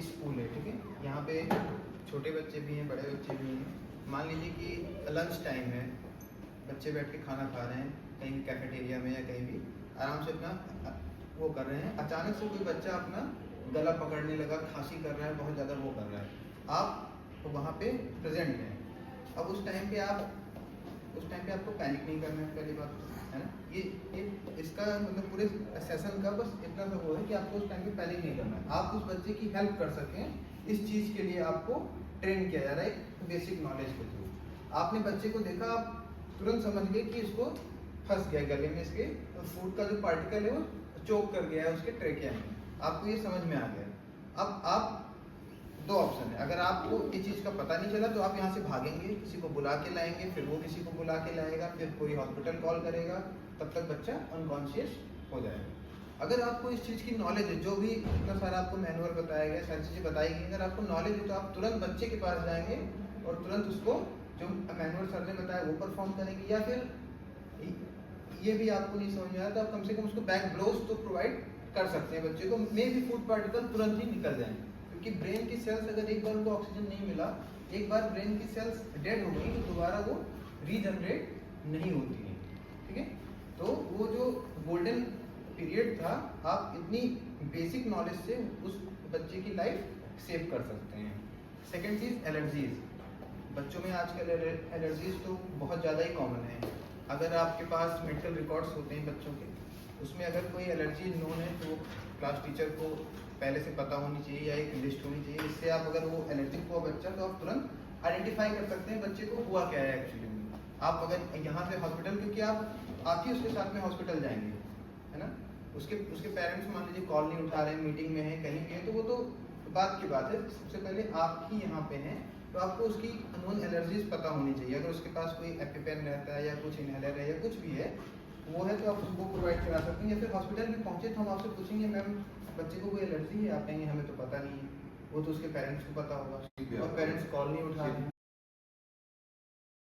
School है, ठीक है। यहाँ पे छोटे बच्चे भी हैं, बड़े बच्चे भी हैं। मान लीजिए कि लंच टाइम है, बच्चे बैठ के खाना खा रहे हैं कहीं कैफेटेरिया में या कहीं भी, आराम से अपना वो कर रहे हैं। अचानक से कोई बच्चा अपना गला पकड़ने लगा, खांसी कर रहा है, बहुत ज़्यादा वो कर रहा है, आप वहाँ पे प्रेजेंट हैं। अब उस टाइम पे आपको पैनिक नहीं करना है, पहली बात है ना। ये इसका मतलब पूरे सेशन का बस इतना सा वो है कि आपको उस टाइम पे पैनिक नहीं करना है। आप उस बच्चे की हेल्प कर सकें, इस चीज़ के लिए आपको ट्रेन किया जा रहा है एक बेसिक नॉलेज के थ्रू। आपने बच्चे को देखा, आप तुरंत समझ गए कि इसको फंस गया गले में, इसके फूड का जो पार्टिकल है वो चोक कर गया है उसके ट्रेकिया में, आपको ये समझ में आ गया। अब आप दो ऑप्शन है, अगर आपको ये चीज़ का पता नहीं चला तो आप यहाँ से भागेंगे, किसी को बुला के लाएंगे, फिर वो किसी को बुला के लाएगा, फिर कोई हॉस्पिटल कॉल करेगा, तब तक बच्चा अनकॉन्शियस हो जाएगा। अगर आपको इस चीज़ की नॉलेज है, जो भी इतना सारा आपको मैनुअल बताया गया, सारी चीज़ें बताई गई, अगर आपको नॉलेज है तो आप तुरंत बच्चे के पास जाएंगे और तुरंत उसको जो मैनुअल सर ने बताया वो परफॉर्म करेंगे। या फिर ये भी आपको नहीं समझ में आया तो आप कम से कम उसको बैक ब्लोज तो प्रोवाइड कर सकते हैं बच्चे को, मे भी फूड पार्टिकल तुरंत ही निकल जाएंगे। क्योंकि ब्रेन की सेल्स अगर एक बार उनको ऑक्सीजन नहीं मिला, एक बार ब्रेन की सेल्स डेड हो गई तो दोबारा वो रीजनरेट नहीं होती है, ठीक है। तो वो जो गोल्डन पीरियड था, आप इतनी बेसिक नॉलेज से उस बच्चे की लाइफ सेव कर सकते हैं। सेकेंड चीज़ एलर्जीज। बच्चों में आजकल एलर्जीज तो बहुत ज़्यादा ही कॉमन है। अगर आपके पास मेडिकल रिकॉर्ड्स होते हैं बच्चों के, उसमें अगर कोई एलर्जी नोन है तो क्लास टीचर को पहले से पता होनी चाहिए या एक लिस्ट होनी चाहिए। इससे आप अगर वो एलर्जिक हुआ बच्चा तो आप तुरंत आइडेंटिफाई कर सकते हैं बच्चे को हुआ क्या है एक्चुअली में। आप अगर यहाँ से हॉस्पिटल, क्योंकि आप ही उसके साथ में हॉस्पिटल जाएंगे, है ना। उसके पेरेंट्स मान लीजिए कॉल नहीं उठा रहे हैं, मीटिंग में हैं, कहीं भी हैं, तो वो तो बात की बात है। सबसे पहले आप ही यहाँ पे हैं तो आपको उसकी नोन एलर्जीज पता होनी चाहिए। अगर उसके पास कोई एपिपेन रहता है या कुछ इनहेलर है या कुछ भी है वो है तो आप उसको प्रोवाइड करा सकते हैं। या फिर हॉस्पिटल में पहुँचे तो हम आपसे पूछेंगे मैम बच्चे को कोई एलर्जी है, आप कहेंगे हमें तो पता नहीं है, वो तो उसके पेरेंट्स को पता होगा और पेरेंट्स कॉल नहीं उठा रहे हैं।